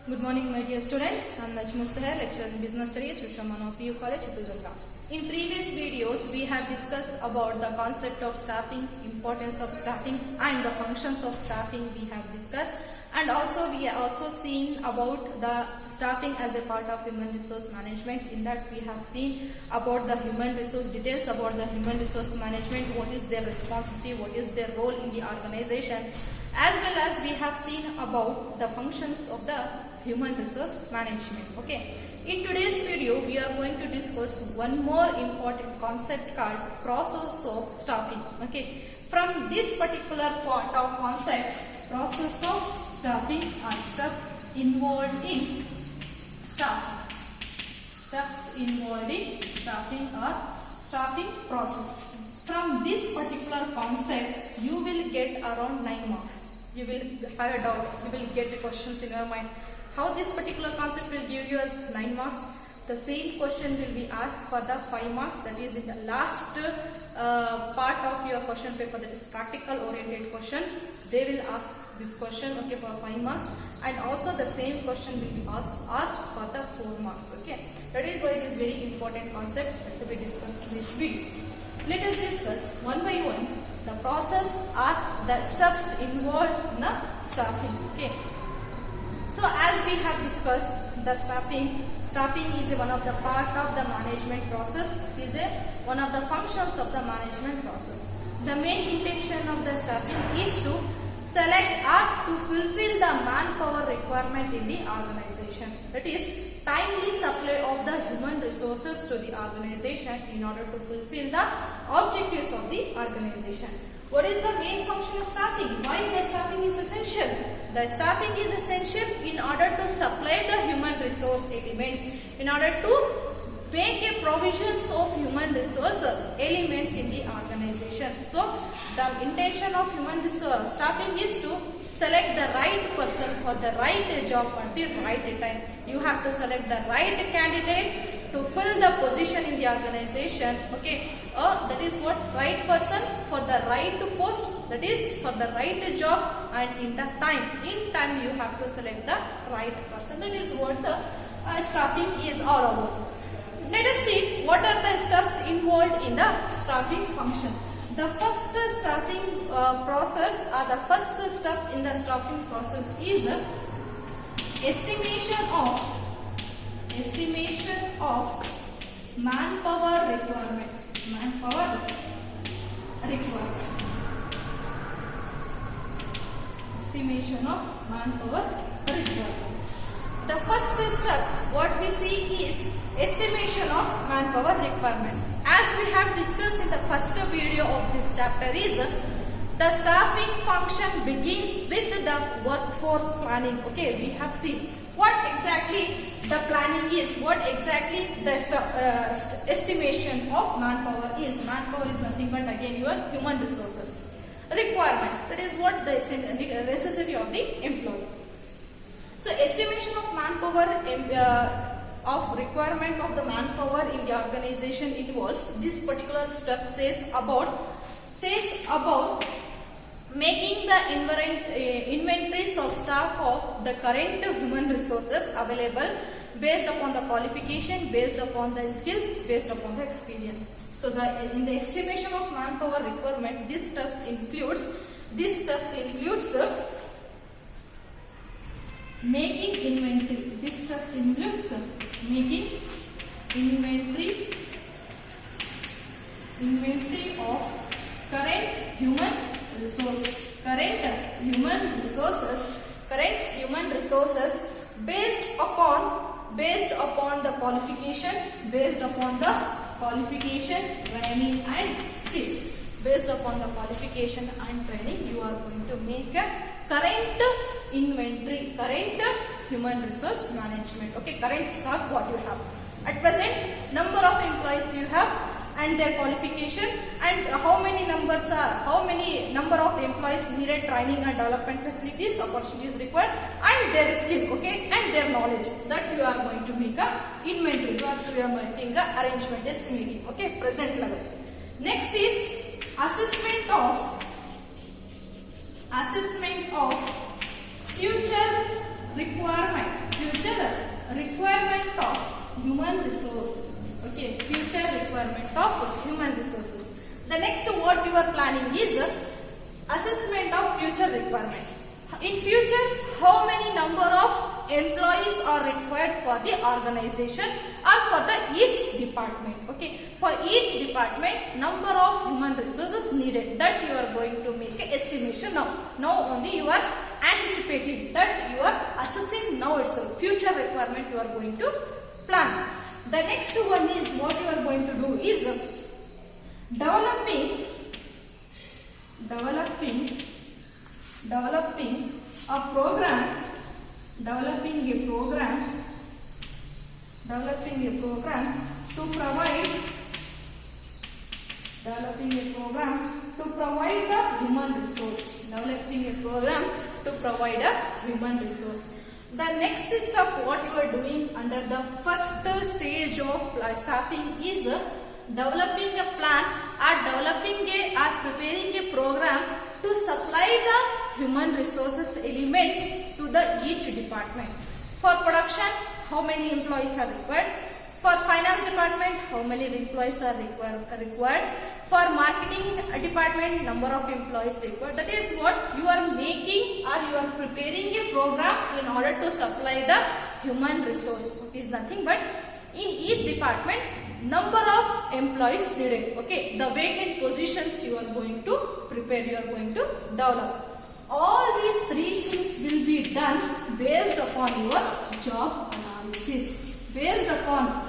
Good morning, my dear student. I am Najma Sahar, lecturer in Business Studies, Vishwamana PU College, Chitradurga. In previous videos, we have discussed about the concept of staffing, importance of staffing, and the functions of staffing we have discussed. And also, we have also seen about the staffing as a part of human resource management. In that, we have seen about the human resource details about the human resource management, what is their responsibility, what is their role in the organization, as well as we have seen about the functions of the human resource management. Okay, in today's video we are going to discuss one more important concept called process of staffing. Okay, from this particular point of concept, process of staffing are steps involved in staffing. Steps involved in staffing or staffing process. From this particular concept, you will get around 9 marks. You will have a doubt, you will get the questions in your mind. How this particular concept will give you as 9 marks? The same question will be asked for the 5 marks, that is in the last part of your question paper, that is practical oriented questions. They will ask this question, okay, for 5 marks, and also the same question will be asked for the 4 marks. Okay, that is why it is very important concept to be discussed in this video. Let us discuss one by one the process or the steps involved in the staffing. Okay. So as we have discussed, the staffing is one of the part of the management process. It is one of the functions of the management process. The main intention of the staffing is to select or to fulfill the manpower requirement in the organization. That is, timely supply of the human resources to the organization in order to fulfill the objectives of the organization. What is the main function of staffing? Why the staffing is essential? The staffing is essential in order to supply the human resource elements, in order to make a provisions of human resource elements in the organization. So, the intention of human resource staffing is to select the right person for the right job at the right time. You have to select the right candidate to fill the position in the organization. Okay, that is what, right person for the right post, that is for the right job, and in the time. In time you have to select the right person. That is what the staffing is all about. Let us see what are the steps involved in the staffing function. The first staffing process, or the first step in the staffing process is estimation of manpower requirement. Estimation of manpower requirement. The first step, what we see is estimation of manpower requirement. As we have discussed in the first video of this chapter is, the staffing function begins with the workforce planning. Okay, we have seen what exactly the planning is, what exactly the estimation of manpower is. Manpower is nothing but again your human resources requirement. That is what the necessity of the employee. So estimation of manpower of requirement of the manpower in the organization involves this particular step says about making the inventories of staff of the current human resources available based upon the qualification, based upon the skills, based upon the experience. So in the estimation of manpower requirement, these steps includes making inventory. These steps includes making inventory of current human resources based upon the qualification, training and skills. Based upon the qualification and training, you are going to make a current inventory, current human resource management. Okay, current stock what you have. At present, number of employees you have and their qualification, and how many number of employees needed training and development facilities, opportunities required, and their skill, okay, and their knowledge. That you are going to make a inventory. You are making the arrangement, estimating, okay, present level. Next is assessment of future requirement. future requirement of human resource. Okay, future requirement of human resources. The next what you are planning is assessment of future requirement. In future, how many number of employees are required for the organization or for the each department? Okay, for each department, number of human resources needed, that you are going to make an estimation now. Now only you are anticipating, that you are assessing now itself. Future requirement you are going to plan. The next one is what you are going to do is developing a program to provide the human resource. The next step what you are doing under the first stage of staffing is developing a plan or preparing a program to supply the human resources elements to the each department. For production, how many employees are required? For finance department, how many employees are required? For marketing department, number of employees required. That is what you are making, or you are preparing a program in order to supply the human resource. It is nothing but in each department, number of employees needed. Okay, the vacant positions you are going to prepare, you are going to develop. All these three things will be done based upon your job analysis. Based upon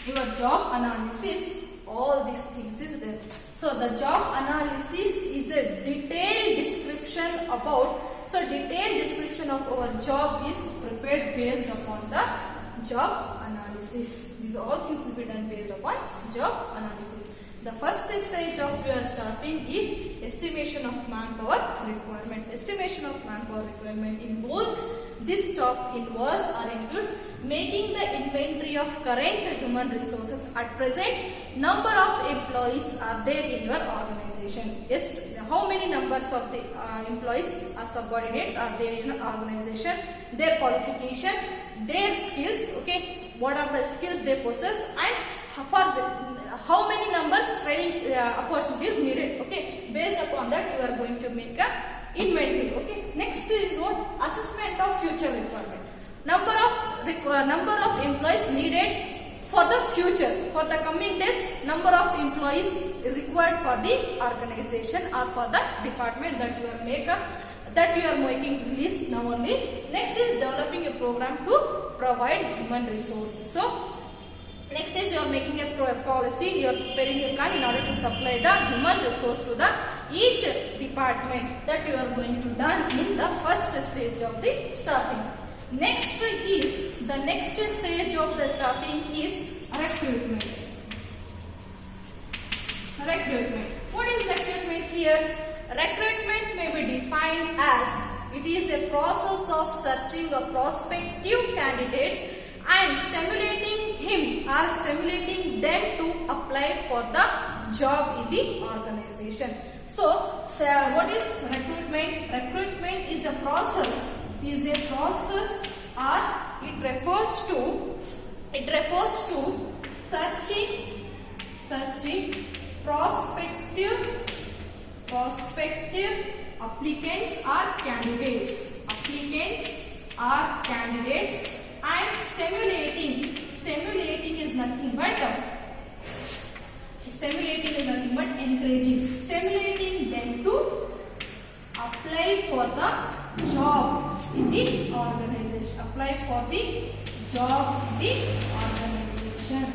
your job analysis, all these things is done. So the job analysis is a detailed description about. So detailed description of our job is prepared based upon the job analysis. These all things will be done based upon job analysis. The first stage of your staffing is estimation of manpower requirement. Estimation of manpower requirement involves involves or includes making the inventory of current human resources at present. Number of employees are there in your organization. Yes, how many numbers of the employees or subordinates are there in your organization? Their qualification, their skills. Okay, what are the skills they possess, and for how many numbers training opportunities needed. Okay, based upon that you are going to make a inventory. Okay, next is what? Assessment of future requirement. Number of employees needed for the future, for the coming days. Number of employees required for the organization or for the department that you are making list now only. Next is developing a program to provide human resource. So next is you are making a policy, you are preparing a plan in order to supply the human resource to the each department, that you are going to done in the first stage of the staffing. Next stage of the staffing is recruitment. What is recruitment here? Recruitment may be defined as it is a process of searching a prospective candidates and stimulating him or stimulating them to apply for the job in the organization. So what is recruitment? Recruitment is a process. Or it refers to searching prospective applicants or candidates. And stimulating is nothing but encouraging, stimulating them to apply for the job in the organization.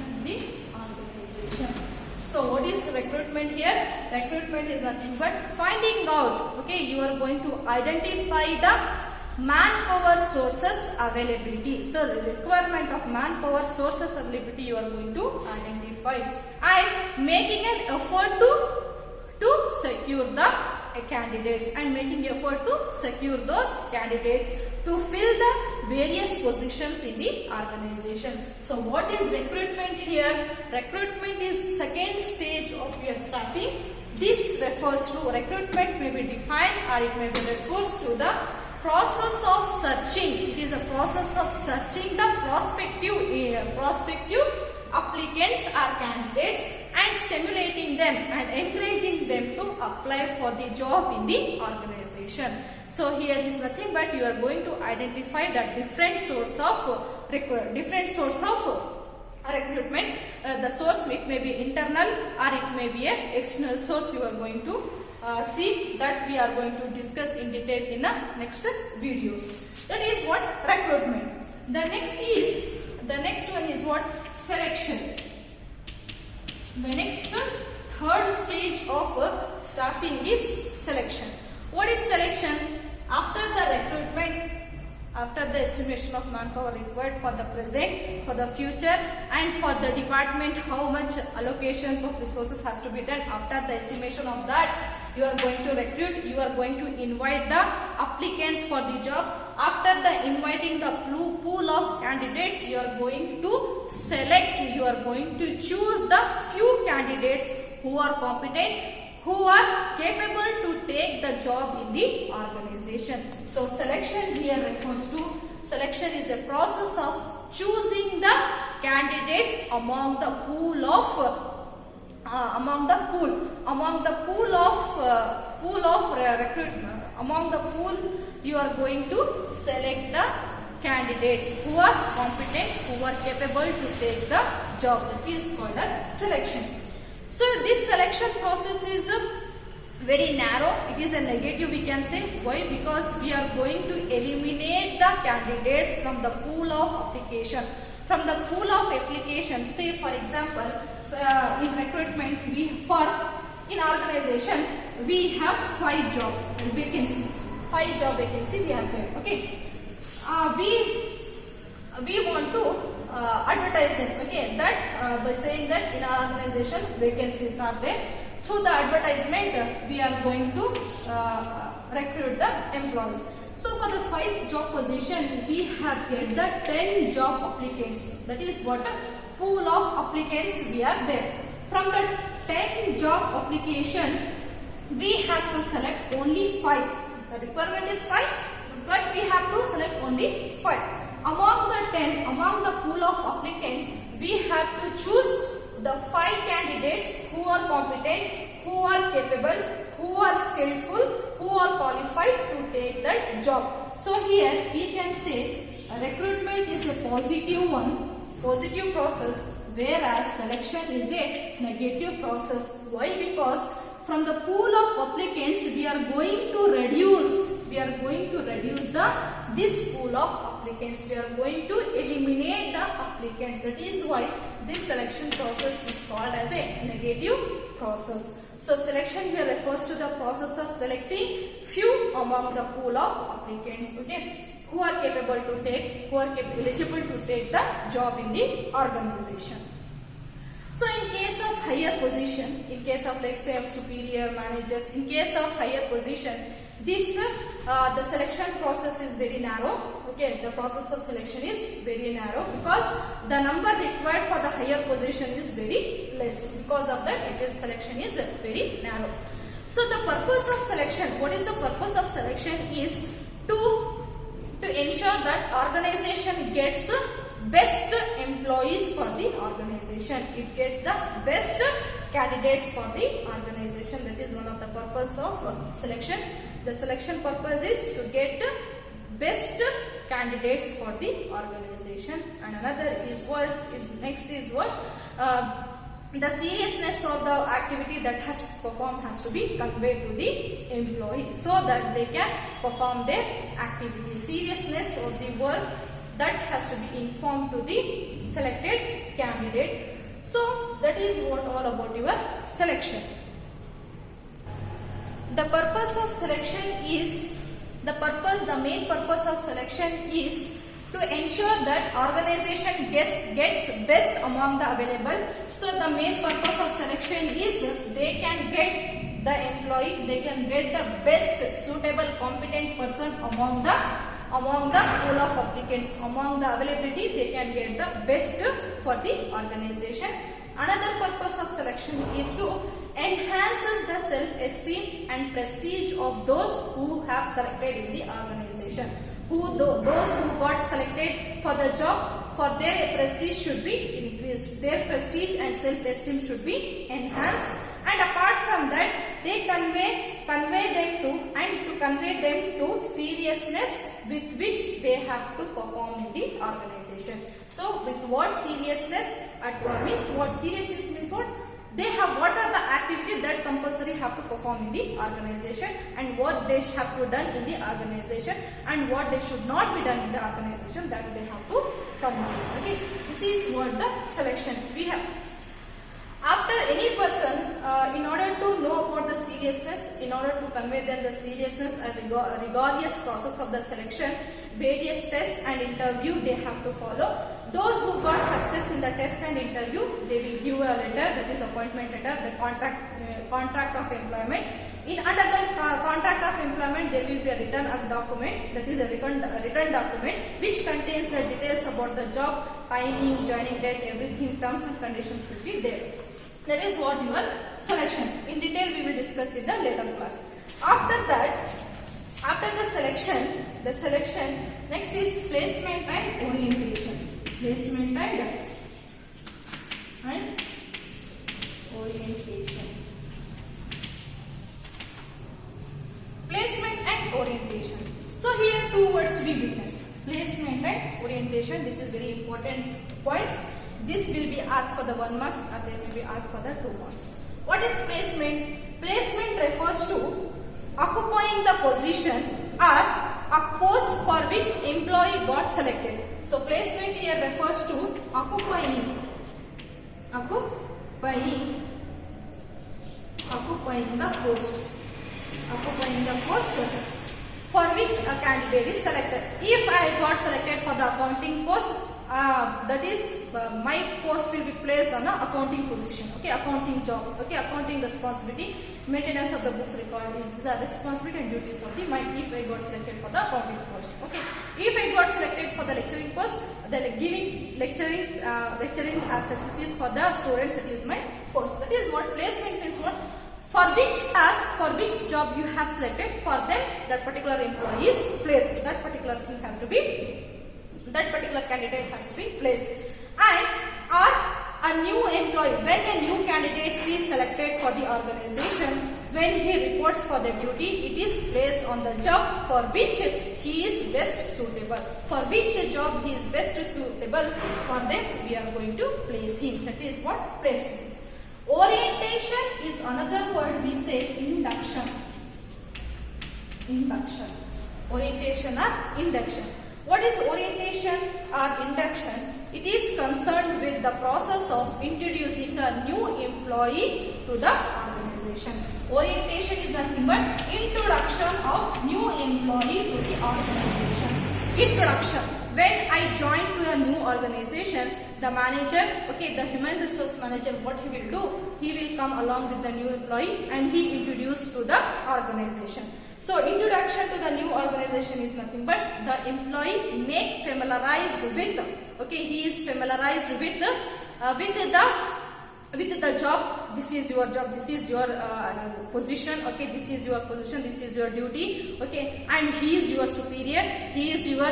So what is recruitment here? Recruitment is nothing but finding out. Okay, you are going to identify the manpower sources availability. So the requirement of manpower sources availability you are going to identify, and making an effort to secure the candidates, and making effort to secure those candidates to fill the various positions in the organization. So what is recruitment here? Recruitment is second stage of your staffing. This refers to recruitment may be defined or it may be refers to the process of searching. It is a process of searching the prospective applicants or candidates and stimulating them and encouraging them to apply for the job in the organization. So here is nothing but you are going to identify the different source of recruitment. The source, it may be internal or it may be a external source. You are going to see that we are going to discuss in detail in the next videos. That is what recruitment. The next one is what? Selection. The next third stage of staffing is selection. What is selection? After the recruitment, after the estimation of manpower required for the present, for the future and for the department, how much allocations of resources has to be done. After the estimation of that, you are going to recruit, you are going to invite the applicants for the job. After the inviting the pool of candidates, you are going to select, you are going to choose the few candidates who are competent, who are capable to take the job in the organization. So selection here refers to, selection is a process of choosing the candidates among the pool of recruitment. Among the pool, you are going to select the candidates who are competent, who are capable to take the job. That is called as selection. So this selection process is very narrow. It is a negative, we can say. Why? Because we are going to eliminate the candidates from the pool of application. From the pool of application, say for example, in recruitment, in organization, we have 5 job vacancy. 5 job vacancy we have there. Okay. We want to advertise them. Okay. That by saying that in our organization vacancies are there. Through the advertisement, we are going to recruit the employees. So for the 5 job position, we have get the 10 job applicants. That is what a pool of applicants we are there. From the 10 job application, we have to select only 5. The requirement is 5, but we have to select only 5. Among the 10, among the pool of applicants, we have to choose the 5 candidates who are competent, who are capable, who are skillful, who are qualified to take that job. So here we can say recruitment is a positive process, whereas selection is a negative process. Why? Because from the pool of applicants we are going to reduce this pool of applicants. We are going to eliminate the applicants. That is why this selection process is called as a negative process. So selection here refers to the process of selecting few among the pool of applicants, okay, who are capable to take, who are eligible to take the job in the organization. So in case of higher position, in case of like say superior managers, in case of higher position, this the selection process is very narrow. Okay, the process of selection is very narrow because the number required for the higher position is very less. Because of that, the selection is very narrow. So the purpose of selection, what is the purpose of selection is to ensure that organization gets the best employees for the organization. It gets the best candidates for the organization. That is one of the purpose of selection. The selection purpose is to get best candidates for the organization. And another is what is next is what the seriousness of the activity that has to perform has to be conveyed to the employee so that they can perform their activity. Seriousness of the work that has to be informed to the selected candidate. So that is what all about your selection. The purpose of selection is the main purpose of selection is to ensure that organization gets best among the available. So the main purpose of selection is they can get the employee, they can get the best suitable competent person among the pool of applicants. Among the availability, they can get the best for the organization. Another purpose of selection is to enhances the self-esteem and prestige of those who have selected in the organization. Those who got selected for the job, for their prestige should be increased. Their prestige and self-esteem should be enhanced. And apart from that, they convey them to seriousness with which they have to perform in the organization. So, with what seriousness means what seriousness means what? They have what are the activities that compulsory have to perform in the organization, and what they have to done in the organization, and what they should not be done in the organization, that they have to convey. Okay, this is what the selection we have. After any person, in order to know about the seriousness, in order to convey them the seriousness and rigorous process of the selection, various tests and interview they have to follow. Those who got success in the test and interview, they will give a letter, that is appointment letter, the contract of employment. Under the contract of employment, there will be a written document, that is a written document which contains the details about the job, timing, joining date, everything, terms and conditions will be there. That is what your selection. In detail we will discuss in the later class. After that, after the selection, next is placement and orientation. Placement and orientation. Placement and orientation. So here two words we witness. Placement and orientation. This is very important points. This will be asked for the 1 mark and then will be asked for the 2 marks. What is placement? Placement refers to occupying the position or a post for which employee got selected. So placement here refers to occupying the post for which a candidate is selected. If I got selected for the accounting post, that is my post will be placed on the accounting position, okay, accounting job, okay, accounting responsibility, maintenance of the books record is the responsibility and duties of the if I got selected for the accounting post, okay. If I got selected for the lecturing post, then giving lecturing facilities for the students, that is my post. That is what placement is. What for which task, for which job you have selected, for them that particular employee is placed, that particular thing has to be, that particular candidate has to be placed. And or a new employee, when a new candidate is selected for the organization, when he reports for the duty, it is placed on the job for which he is best suitable. For which job he is best suitable, for them we are going to place him. That is what placement. Orientation is another word we say induction. Orientation or induction. What is orientation or induction? It is concerned with the process of introducing a new employee to the organization. Orientation is nothing but introduction of new employee to the organization. Introduction. When I join to a new organization, the manager, okay, the human resource manager, what he will do? He will come along with the new employee and he introduced to the organization. So introduction to the new organization is nothing but the employee make familiarized with, okay, he is familiarized with the job. This is your job, this is your position, okay, this is your position, this is your duty, okay, and he is your superior, he is your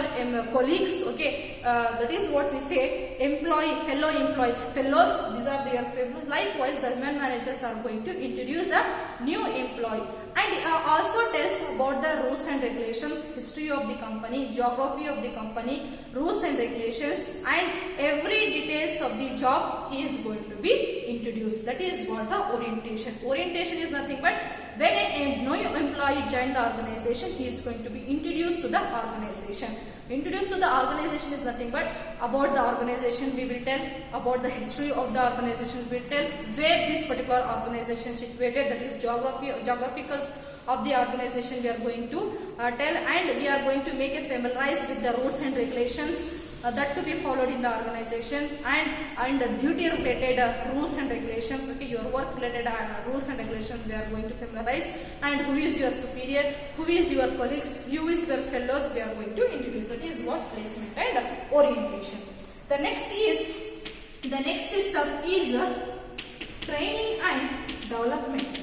colleagues, okay, that is what we say, fellow employees, fellows, these are their fellows. Likewise, the human managers are going to introduce a new employee. And also tells about the rules and regulations, history of the company, geography of the company, rules and regulations, and every details of the job he is going to be introduced. That is what the orientation. Orientation is nothing but when a new employee joins the organization, he is going to be introduced to the organization. Introduced to the organization is nothing but about the organization we will tell, about the history of the organization we will tell, where this particular organization is situated, that is geographical of the organization we are going to tell, and we are going to make a familiarized with the rules and regulations that to be followed in the organization, and duty related rules and regulations, okay, your work related rules and regulations we are going to familiarize, and who is your superior, who is your colleagues, who is your fellows we are going to introduce. That is what placement and orientation. The next is The next step is training and development.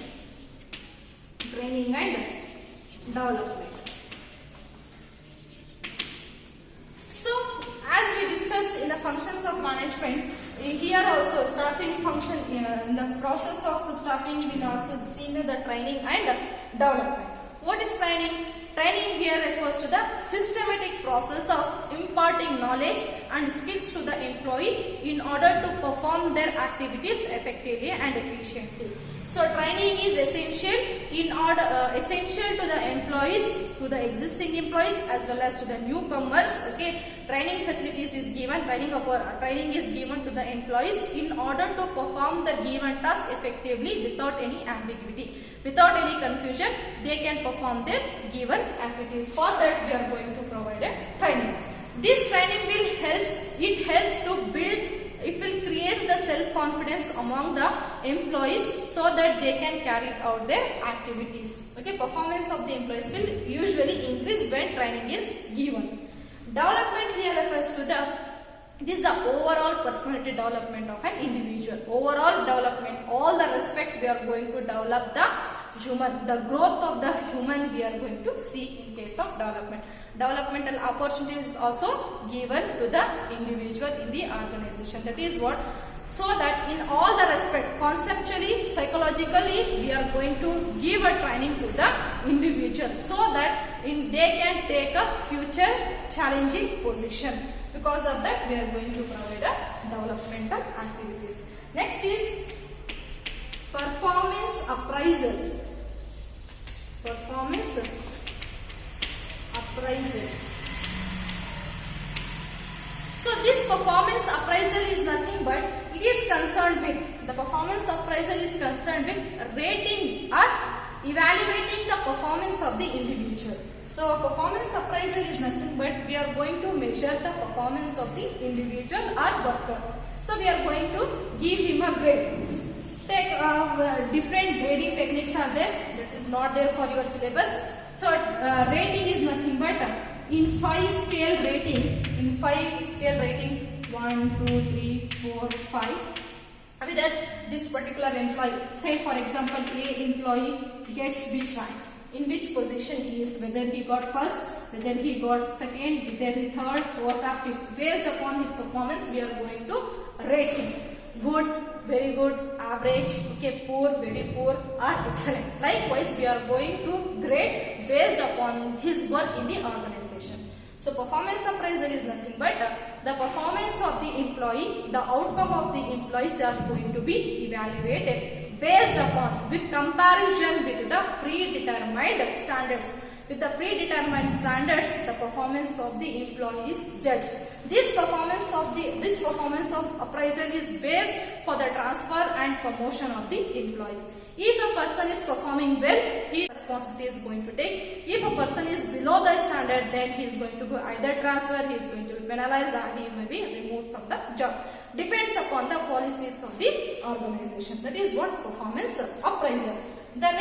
Training and development. So, as we discussed in the functions of management, here also staffing function, in the process of staffing, we also seen the training and development. What is training? Training here refers to the systematic process of imparting knowledge and skills to the employee in order to perform their activities effectively and efficiently. So training is essential essential to the employees, to the existing employees as well as to the newcomers. Okay, training facilities is given, training is given to the employees in order to perform the given task effectively without any ambiguity, without any confusion. They can perform their given activities. For that, we are going to provide a training. This training helps to build. It will create the self-confidence among the employees so that they can carry out their activities. Okay, performance of the employees will usually increase when training is given. Development here refers to this is the overall personality development of an individual. Overall development, all the respect we are going to develop the growth of the human we are going to see in case of development. Developmental opportunities is also given to the individual in the organization. That is what, so that in all the respect, conceptually, psychologically, we are going to give a training to the individual so that they can take a future challenging position. Because of that, we are going to provide a developmental activities. Next is performance appraisal. Performance appraisal. So this performance appraisal is nothing but it is concerned with, the performance appraisal is concerned with rating or evaluating the performance of the individual. So performance appraisal is nothing but we are going to measure the performance of the individual or worker. So we are going to give him a grade. Take different grading techniques are there, that is not there for your syllabus. So rating is nothing but in 5 scale rating, 1, 2, 3, 4, 5. Whether this particular employee, say for example A employee gets which rank, in which position he is, whether he got first, whether he got second, whether he third, fourth or fifth. Based upon his performance, we are going to rate him. Good, very good, average, okay, poor, very poor or excellent. Likewise, we are going to grade based upon his work in the organization. So performance appraisal is nothing but the performance of the employee, the outcome of the employees are going to be evaluated based upon, with comparison with the predetermined standards. With the predetermined standards, the performance of the employee is judged. This performance of appraisal is based for the transfer and promotion of the employees. If a person is performing well, his responsibility is going to take. If a person is below the standard, then he is going to go either transfer, he is going to be penalized, and he may be removed from the job. Depends upon the policies of the organization. That is what performance appraisal. The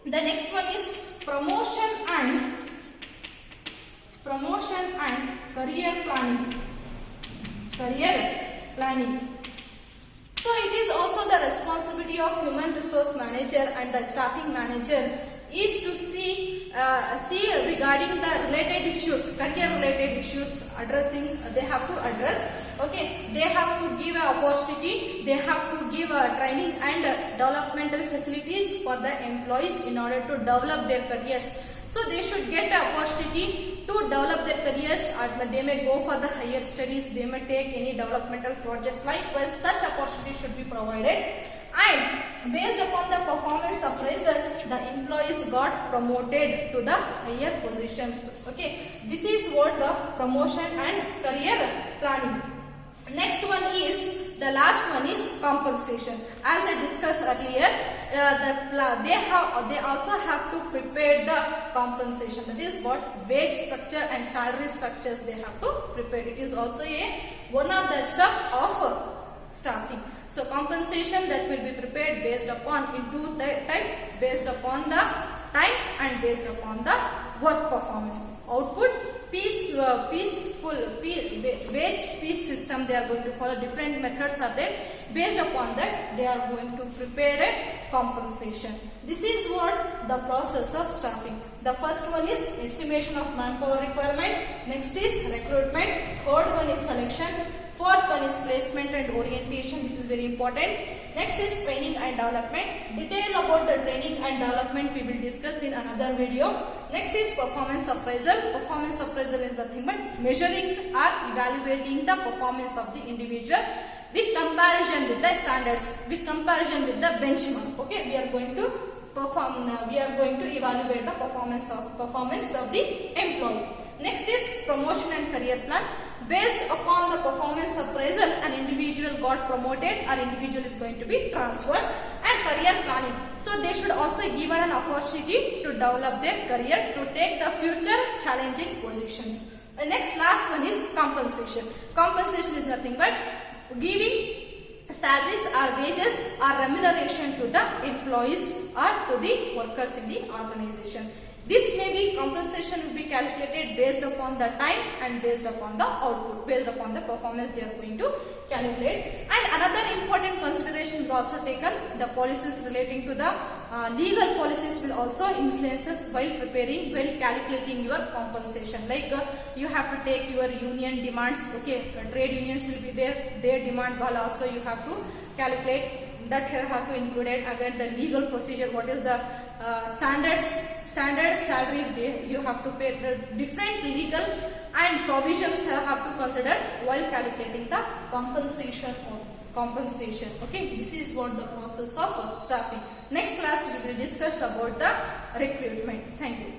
next one is promotion and career planning. So it is also the responsibility of human resource manager and the staffing manager is to see regarding the related issues, career related issues they have to address. Okay, they have to give an opportunity, they have to give a training and developmental facilities for the employees in order to develop their careers. So they should get an opportunity to develop their careers, or they may go for the higher studies, they may take any developmental projects. Likewise, such opportunity should be provided. And based upon the performance appraisal, the employees got promoted to the higher positions. Okay, this is what the promotion and career planning. Next one is, the last one is compensation. As I discussed earlier, they also have to prepare the compensation. That is what wage structure and salary structures they have to prepare. It is also one of the steps of staffing. So compensation that will be prepared based upon in two types, based upon the time and based upon the work performance, output wage peace system they are going to follow. Different methods are there. Based upon that, they are going to prepare a compensation. This is what the process of staffing. The first one is estimation of manpower requirement. Next is recruitment. Third one is selection. Fourth one is placement and orientation. This is very important. Next is training and development. Detail about the training and development we will discuss in another video. Next is performance appraisal. Performance appraisal is nothing but measuring or evaluating the performance of the individual with comparison with the standards, with comparison with the benchmark. Okay, we are going to evaluate the performance of the employee. Next is promotion and career plan. Based upon the performance appraisal, an individual got promoted or individual is going to be transferred. And career planning. So they should also given an opportunity to develop their career to take the future challenging positions. The next last one is compensation. Compensation is nothing but giving salaries or wages or remuneration to the employees or to the workers in the organization. This may be compensation will be calculated based upon the time and based upon the output, based upon the performance they are going to calculate. And another important consideration is also taken. The policies relating to the legal policies will also influence us while calculating your compensation. Like you have to take your union demands. Okay, trade unions will be there. Their demand while also you have to calculate. That you have to include it. Again, the legal procedure, what is the standard salary you have to pay. The different legal and provisions you have to consider while calculating the compensation. Okay, this is what the process of staffing. Next class we will discuss about the recruitment. Thank you.